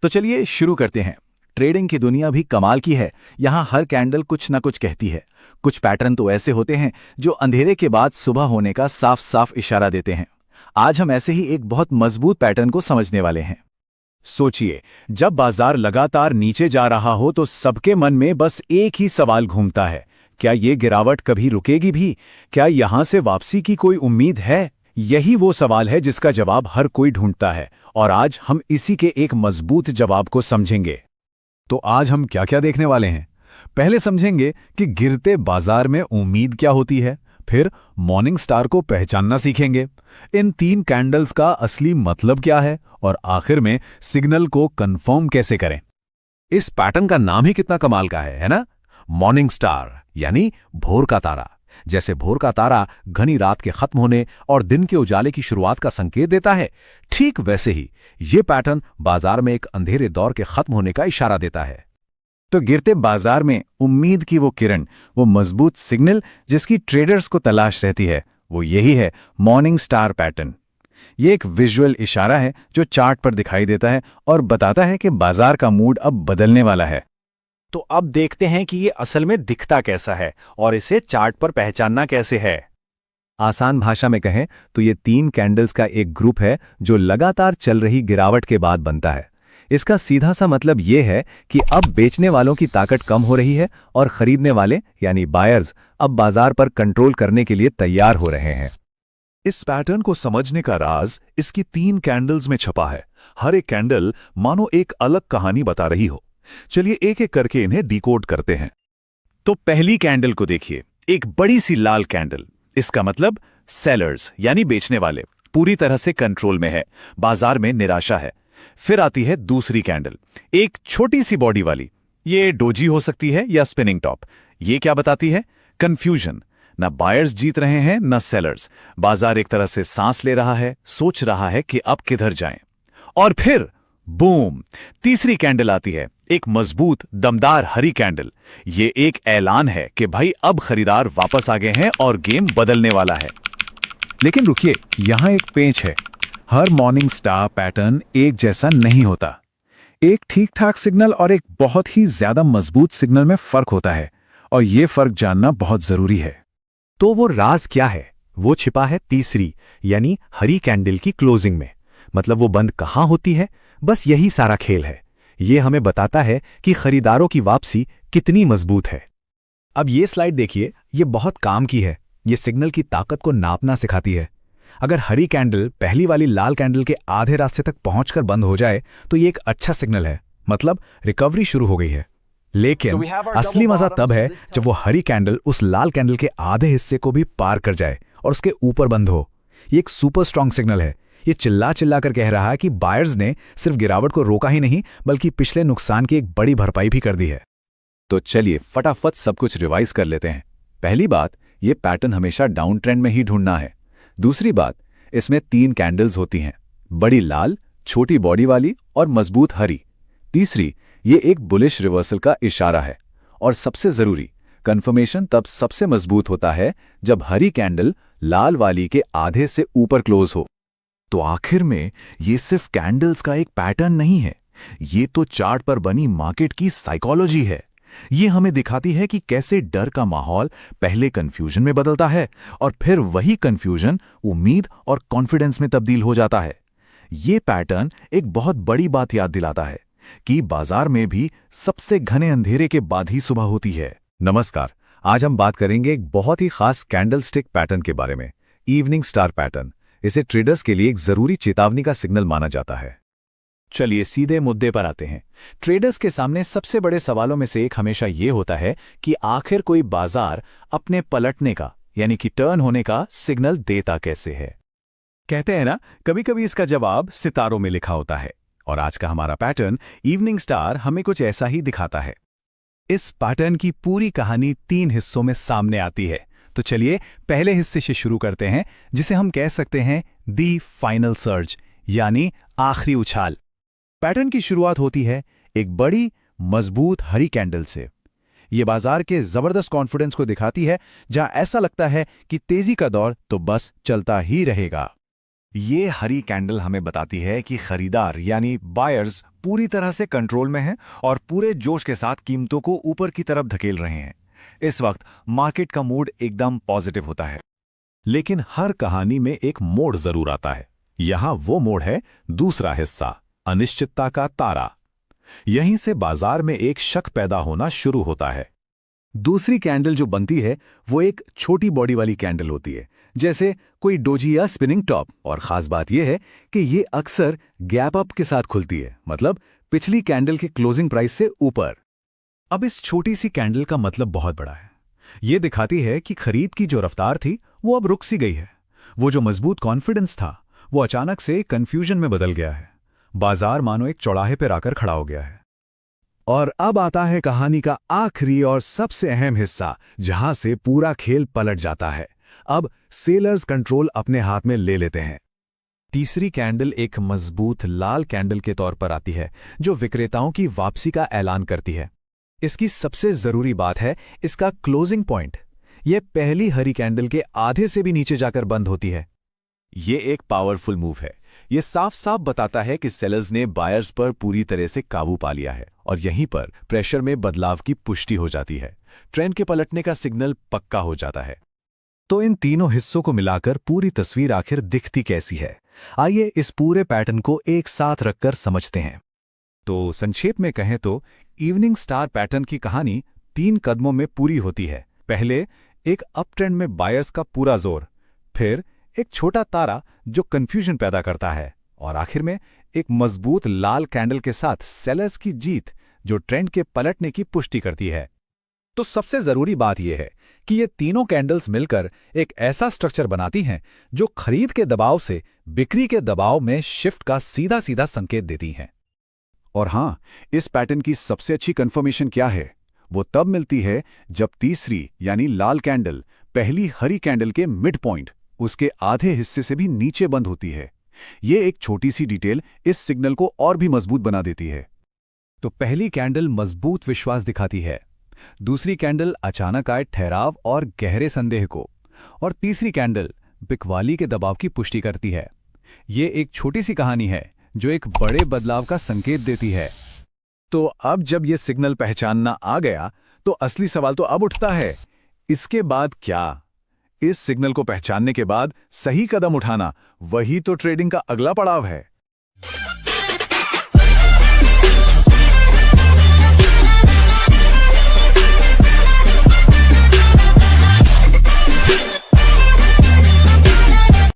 तो चलिए शुरू करते हैं। ट्रेडिंग की दुनिया भी कमाल की है। यहाँ हर कैंडल कुछ ना कुछ कहती है। कुछ पैटर्न तो ऐसे होते हैं जो अंधेरे के बाद सुबह होने का साफ साफ इशारा देते हैं। आज हम ऐसे ही एक बहुत मजबूत पैटर्न को समझने वाले हैं। सोचिए, जब बाजार लगातार नीचे जा रहा हो तो सबके मन में बस एक ही सवाल घूमता है, क्या ये गिरावट कभी रुकेगी भी? क्या यहां से वापसी की कोई उम्मीद है? यही वो सवाल है जिसका जवाब हर कोई ढूंढता है, और आज हम इसी के एक मजबूत जवाब को समझेंगे। तो आज हम क्या क्या देखने वाले हैं? पहले समझेंगे कि गिरते बाजार में उम्मीद क्या होती है, फिर मॉर्निंग स्टार को पहचानना सीखेंगे, इन 3 कैंडल्स का असली मतलब क्या है, और आखिर में सिग्नल को कंफर्म कैसे करें। इस पैटर्न का नाम ही कितना कमाल का है ना? मॉर्निंग स्टार यानी भोर का तारा। जैसे भोर का तारा घनी रात के खत्म होने और दिन के उजाले की शुरुआत का संकेत देता है, ठीक वैसे ही ये पैटर्न बाजार में एक अंधेरे दौर के खत्म होने का इशारा देता है। तो गिरते बाजार में उम्मीद की वो किरण, वो मजबूत सिग्नल जिसकी ट्रेडर्स को तलाश रहती है, वो यही है मॉर्निंग स्टार पैटर्न। ये एक विजुअल इशारा है जो चार्ट पर दिखाई देता है और बताता है कि बाजार का मूड अब बदलने वाला है। तो अब देखते हैं कि ये असल में दिखता कैसा है और इसे चार्ट पर पहचानना कैसे है। आसान भाषा में कहें तो ये 3 कैंडल्स का एक ग्रुप है जो लगातार चल रही गिरावट के बाद बनता है। इसका सीधा सा मतलब ये है कि अब बेचने वालों की ताकत कम हो रही है और खरीदने वाले यानी बायर्स अब बाजार पर कंट्रोल करने के लिए तैयार हो रहे हैं। इस पैटर्न को समझने का राज इसकी 3 कैंडल्स में छपा है। हर एक कैंडल मानो एक अलग कहानी बता रही हो। चलिए एक एक करके इन्हें डिकोड करते हैं। तो पहली कैंडल को देखिए, एक बड़ी सी लाल कैंडल। इसका मतलब सेलर्स यानी बेचने वाले पूरी तरह से कंट्रोल में है, बाजार में निराशा है। फिर आती है दूसरी कैंडल, एक छोटी सी बॉडी वाली। ये डोजी हो सकती है या स्पिनिंग टॉप। ये क्या बताती है? कंफ्यूजन। ना बायर्स जीत रहे हैं ना सेलर्स। बाजार एक तरह से सांस ले रहा है, सोच रहा है कि अब किधर जाएं। और फिर बूम, तीसरी कैंडल आती है, एक मजबूत दमदार हरी कैंडल। ये एक ऐलान है कि भाई अब खरीदार वापस आ गए हैं और गेम बदलने वाला है। लेकिन रुकिए, यहां एक पेंच है। हर मॉर्निंग स्टार पैटर्न एक जैसा नहीं होता। एक ठीक ठाक सिग्नल और एक बहुत ही ज्यादा मजबूत सिग्नल में फर्क होता है, और यह फर्क जानना बहुत जरूरी है। तो वो राज क्या है? वो छिपा है तीसरी यानी हरी कैंडल की क्लोजिंग में। मतलब वो बंद कहां होती है, बस यही सारा खेल है। ये हमें बताता है कि खरीदारों की वापसी कितनी मजबूत है। अब ये स्लाइड देखिए, ये बहुत काम की है। ये सिग्नल की ताकत को नापना सिखाती है। अगर हरी कैंडल पहली वाली लाल कैंडल के आधे रास्ते तक पहुंचकर बंद हो जाए तो ये एक अच्छा सिग्नल है, मतलब रिकवरी शुरू हो गई है। लेकिन असली मजा तब है जब वो हरी कैंडल उस लाल कैंडल के आधे हिस्से को भी पार कर जाए और उसके ऊपर बंद हो। ये एक सुपर स्ट्रांग सिग्नल है। ये चिल्ला चिल्ला कर कह रहा है कि बायर्स ने सिर्फ गिरावट को रोका ही नहीं, बल्कि पिछले नुकसान की एक बड़ी भरपाई भी कर दी है। तो चलिए फटाफट सब कुछ रिवाइज कर लेते हैं। पहली बात, ये पैटर्न हमेशा डाउन ट्रेंड में ही ढूंढना है। दूसरी बात, इसमें 3 कैंडल्स होती हैं, बड़ी लाल, छोटी बॉडी वाली और मजबूत हरी। तीसरी, ये एक बुलिश रिवर्सल का इशारा है। और सबसे जरूरी, कंफर्मेशन तब सबसे मजबूत होता है जब हरी कैंडल लाल वाली के आधे से ऊपर क्लोज हो। तो आखिर में ये सिर्फ कैंडल्स का एक पैटर्न नहीं है, ये तो चार्ट पर बनी मार्केट की साइकोलॉजी है। ये हमें दिखाती है कि कैसे डर का माहौल पहले कंफ्यूजन में बदलता है और फिर वही कंफ्यूजन उम्मीद और कॉन्फिडेंस में तब्दील हो जाता है। ये पैटर्न एक बहुत बड़ी बात याद दिलाता है कि बाजार में भी सबसे घने अंधेरे के बाद ही सुबह होती है। नमस्कार, आज हम बात करेंगे एक बहुत ही खास कैंडल स्टिक पैटर्न के बारे में, इवनिंग स्टार पैटर्न। इसे ट्रेडर्स के लिए एक जरूरी चेतावनी का सिग्नल माना जाता है। चलिए सीधे मुद्दे पर आते हैं। ट्रेडर्स के सामने सबसे बड़े सवालों में से एक हमेशा यह होता है कि आखिर कोई बाजार अपने पलटने का यानी कि टर्न होने का सिग्नल देता कैसे है। कहते हैं ना, कभी कभी इसका जवाब सितारों में लिखा होता है। और आज का हमारा पैटर्न इवनिंग स्टार हमें कुछ ऐसा ही दिखाता है। इस पैटर्न की पूरी कहानी 3 हिस्सों में सामने आती है। तो चलिए पहले हिस्से से शुरू करते हैं, जिसे हम कह सकते हैं दी फाइनल सर्ज यानी आखिरी उछाल। पैटर्न की शुरुआत होती है एक बड़ी मजबूत हरी कैंडल से। ये बाजार के जबरदस्त कॉन्फिडेंस को दिखाती है, जहां ऐसा लगता है कि तेजी का दौर तो बस चलता ही रहेगा। ये हरी कैंडल हमें बताती है कि खरीदार यानी बायर्स पूरी तरह से कंट्रोल में हैं और पूरे जोश के साथ कीमतों को ऊपर की तरफ धकेल रहे हैं। इस वक्त मार्केट का मूड एकदम पॉजिटिव होता है। लेकिन हर कहानी में एक मोड़ जरूर आता है। यहां वो मोड़ है दूसरा हिस्सा, अनिश्चितता का तारा। यहीं से बाजार में एक शक पैदा होना शुरू होता है। दूसरी कैंडल जो बनती है वो एक छोटी बॉडी वाली कैंडल होती है, जैसे कोई डोजी या स्पिनिंग टॉप। और खास बात यह है कि ये अक्सर गैप अप के साथ खुलती है, मतलब पिछली कैंडल के क्लोजिंग प्राइस से ऊपर। अब इस छोटी सी कैंडल का मतलब बहुत बड़ा है। ये दिखाती है कि खरीद की जो रफ्तार थी वो अब रुक सी गई है। वो जो मजबूत कॉन्फिडेंस था वो अचानक से कंफ्यूजन में बदल गया है। बाजार मानो एक चौराहे पर आकर खड़ा हो गया है। और अब आता है कहानी का आखिरी और सबसे अहम हिस्सा, जहां से पूरा खेल पलट जाता है। अब सेलर्स कंट्रोल अपने हाथ में ले लेते हैं। तीसरी कैंडल एक मजबूत लाल कैंडल के तौर पर आती है, जो विक्रेताओं की वापसी का ऐलान करती है। इसकी सबसे जरूरी बात है इसका क्लोजिंग पॉइंट। यह पहली हरी कैंडल के आधे से भी नीचे जाकर बंद होती है। ये एक पावरफुल मूव है। ये साफ साफ बताता है कि सेलर्स ने बायर्स पर पूरी तरह से काबू पा लिया है और यहीं पर प्रेशर में बदलाव की पुष्टि हो जाती है। ट्रेंड के पलटने का सिग्नल पक्का हो जाता है। तो इन तीनों हिस्सों को मिलाकर पूरी तस्वीर आखिर दिखती कैसी है? आइए इस पूरे पैटर्न को एक साथ रखकर समझते हैं। तो संक्षेप में कहें तो इवनिंग स्टार पैटर्न की कहानी 3 कदमों में पूरी होती है। पहले एक अप ट्रेंड में बायर्स का पूरा जोर, फिर एक छोटा तारा जो कंफ्यूजन पैदा करता है, और आखिर में एक मजबूत लाल कैंडल के साथ सेलर्स की जीत जो ट्रेंड के पलटने की पुष्टि करती है। तो सबसे जरूरी बात यह है कि ये तीनों कैंडल्स मिलकर एक ऐसा स्ट्रक्चर बनाती हैं जो खरीद के दबाव से बिक्री के दबाव में शिफ्ट का सीधा सीधा संकेत देती हैं। और हां, इस पैटर्न की सबसे अच्छी कंफर्मेशन क्या है? वो तब मिलती है जब तीसरी यानी लाल कैंडल पहली हरी कैंडल के मिड पॉइंट, उसके आधे हिस्से से भी नीचे बंद होती है। ये एक छोटी सी डिटेल इस सिग्नल को और भी मजबूत बना देती है। तो पहली कैंडल मजबूत विश्वास दिखाती है, दूसरी कैंडल अचानक आए ठहराव और गहरे संदेह को, और तीसरी कैंडल बिकवाली के दबाव की पुष्टि करती है। ये एक छोटी सी कहानी है जो एक बड़े बदलाव का संकेत देती है। तो अब जब ये सिग्नल पहचानना आ गया तो असली सवाल तो अब उठता है, इसके बाद क्या? इस सिग्नल को पहचानने के बाद सही कदम उठाना, वही तो ट्रेडिंग का अगला पड़ाव है।